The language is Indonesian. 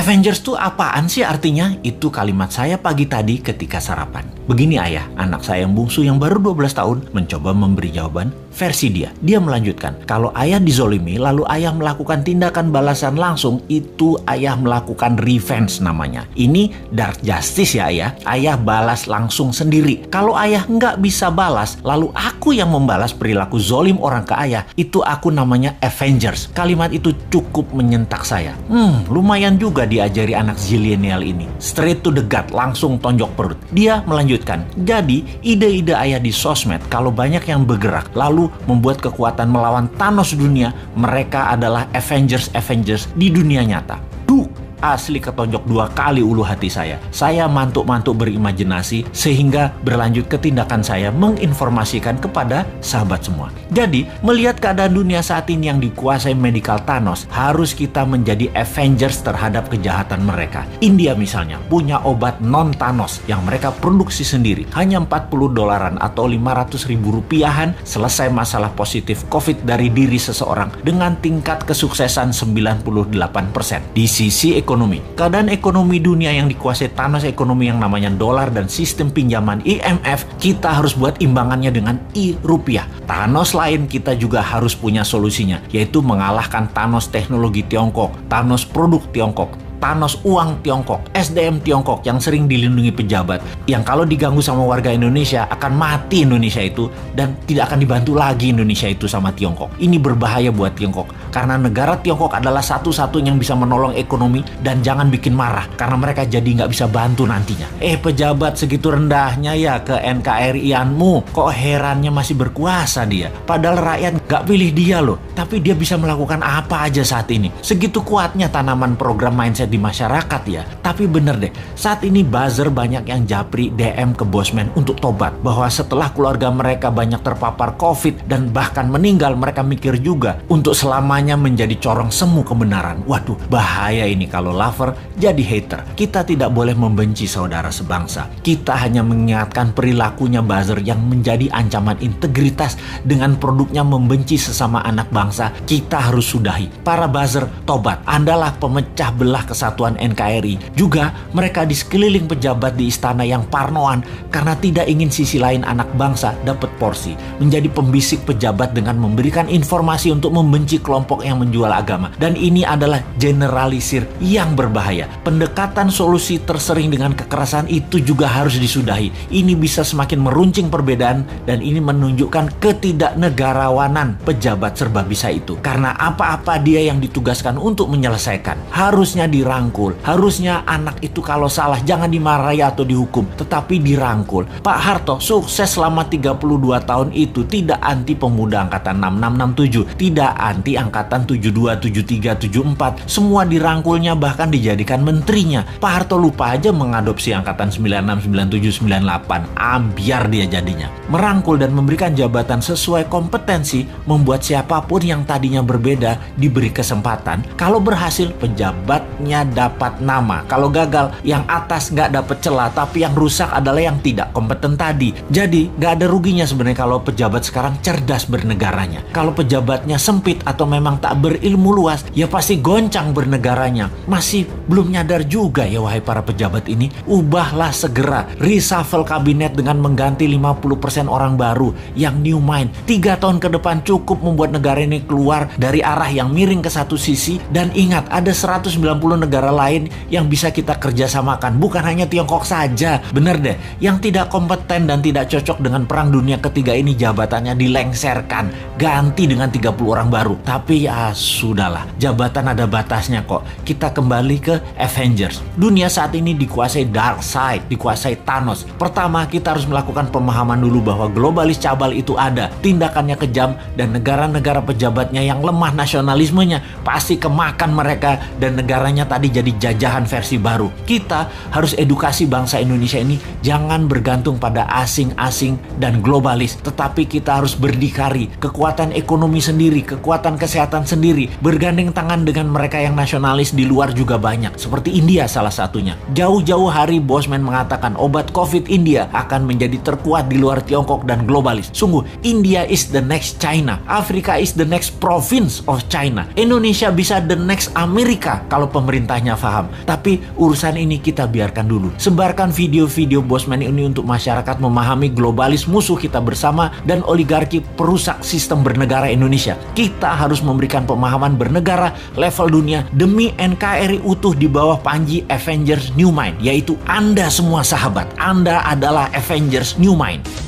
Avengers tuh apaan sih artinya? Itu kalimat saya pagi tadi ketika sarapan. Begini ayah, anak saya yang bungsu yang baru 12 tahun mencoba memberi jawaban versi dia. Dia melanjutkan, kalau ayah dizolimi lalu ayah melakukan tindakan balasan langsung, itu ayah melakukan revenge namanya. Ini dark justice ya ayah. Ayah balas langsung sendiri. Kalau ayah nggak bisa balas, lalu aku yang membalas perilaku zolim orang ke ayah, itu aku namanya Avengers. Kalimat itu cukup menyentak saya. Lumayan juga diajari anak zilenial ini. Straight to the gut, langsung tonjok perut. Dia melanjutkan, jadi ide-ide ayah di sosmed kalau banyak yang bergerak lalu membuat kekuatan melawan Thanos dunia, mereka adalah Avengers di dunia nyata. Asli ketonjok 2 kali ulu hati saya. Saya mantuk-mantuk berimajinasi sehingga berlanjut ke tindakan saya menginformasikan kepada sahabat semua. Jadi, melihat keadaan dunia saat ini yang dikuasai medical Thanos, harus kita menjadi Avengers terhadap kejahatan mereka. India misalnya punya obat non-Thanos yang mereka produksi sendiri. Hanya $40 atau 500.000 rupiahan selesai masalah positif COVID dari diri seseorang dengan tingkat kesuksesan 98%. Di sisi ekonomi, keadaan ekonomi dunia yang dikuasai Thanos, ekonomi yang namanya dolar dan sistem pinjaman IMF, kita harus buat imbangannya dengan rupiah. Thanos lain kita juga harus punya solusinya, yaitu mengalahkan Thanos teknologi Tiongkok, Thanos produk Tiongkok, Thanos uang Tiongkok, SDM Tiongkok yang sering dilindungi pejabat, yang kalau diganggu sama warga Indonesia akan mati Indonesia itu dan tidak akan dibantu lagi Indonesia itu sama Tiongkok. Ini berbahaya buat Tiongkok karena negara Tiongkok adalah satu-satunya yang bisa menolong ekonomi, dan jangan bikin marah karena mereka jadi nggak bisa bantu nantinya. Pejabat segitu rendahnya ya ke NKRI-anmu, kok herannya masih berkuasa dia, padahal rakyat nggak pilih dia loh, tapi dia bisa melakukan apa aja saat ini. Segitu kuatnya tanaman program mindset di masyarakat ya. Tapi bener deh, saat ini buzzer banyak yang japri DM ke bosman untuk tobat, bahwa setelah keluarga mereka banyak terpapar COVID dan bahkan meninggal, mereka mikir juga untuk selamanya menjadi corong semu kebenaran. Waduh, bahaya ini kalau lover jadi hater. Kita tidak boleh membenci saudara sebangsa. Kita hanya mengingatkan perilakunya buzzer yang menjadi ancaman integritas dengan produknya membenci sesama anak bangsa. Kita harus sudahi. Para buzzer, tobat. Andalah pemecah belah kesatuan NKRI. Juga mereka di sekeliling pejabat di istana yang parnoan karena tidak ingin sisi lain anak bangsa dapat porsi. Menjadi pembisik pejabat dengan memberikan informasi untuk membenci kelompok yang menjual agama. Dan ini adalah generalisir yang berbahaya. Pendekatan solusi tersering dengan kekerasan itu juga harus disudahi. Ini bisa semakin meruncing perbedaan dan ini menunjukkan ketidaknegarawanan pejabat serba bisa itu. Karena apa-apa dia yang ditugaskan untuk menyelesaikan. Harusnya dirangkul. Harusnya anak itu kalau salah jangan dimarahi atau dihukum, tetapi dirangkul. Pak Harto sukses selama 32 tahun itu tidak anti pemuda angkatan 6667, tidak anti angkatan 72, 73, 74. Semua dirangkulnya, bahkan dijadikan menterinya. Pak Harto lupa aja mengadopsi angkatan 96, 97, 98. Ambiar dia jadinya. Merangkul dan memberikan jabatan sesuai kompetensi membuat siapapun yang tadinya berbeda diberi kesempatan. Kalau berhasil, pejabatnya dapat nama. Kalau gagal, yang atas nggak dapat celah, tapi yang rusak adalah yang tidak kompeten tadi. Jadi nggak ada ruginya sebenarnya kalau pejabat sekarang cerdas bernegaranya. Kalau pejabatnya sempit atau memang tak berilmu luas, ya pasti goncang bernegaranya. Masih belum nyadar juga ya wahai para pejabat ini. Ubahlah segera, reshuffle kabinet dengan mengganti 50% orang baru yang new mind. 3 tahun ke depan cukup membuat negara ini keluar dari arah yang miring ke satu sisi. Dan ingat, ada 190 negara lain yang bisa kita kerjasamakan, bukan hanya Tiongkok saja. Bener deh, yang tidak kompeten dan tidak cocok dengan perang dunia ketiga ini jabatannya dilengserkan, ganti dengan 30 orang baru. Tapi ya sudahlah, jabatan ada batasnya kok. Kita kembali ke Avengers. Dunia saat ini dikuasai dark side, dikuasai Thanos. Pertama, kita harus melakukan pemahaman dulu bahwa globalis cabal itu ada, tindakannya kejam, dan negara-negara pejabatnya yang lemah nasionalismenya pasti kemakan mereka dan negaranya tadi jadi jajahan versi baru. Kita harus edukasi bangsa Indonesia ini jangan bergantung pada asing-asing dan globalis, tetapi kita harus berdikari, kekuatan ekonomi sendiri, kekuatan kesehatan sendiri, bergandeng tangan dengan mereka yang nasionalis di luar juga banyak, seperti India salah satunya. Jauh-jauh hari Bosman mengatakan obat COVID India akan menjadi terkuat di luar Tiongkok dan globalis. Sungguh, India is the next China, Afrika is the next province of China, Indonesia bisa the next Amerika kalau pemerintah pemerintahnya paham. Tapi urusan ini kita biarkan dulu. Sebarkan video-video Bosman ini untuk masyarakat memahami globalis musuh kita bersama dan oligarki perusak sistem bernegara Indonesia. Kita harus memberikan pemahaman bernegara level dunia demi NKRI utuh di bawah panji Avengers New Mind, yaitu Anda semua sahabat. Anda adalah Avengers New Mind.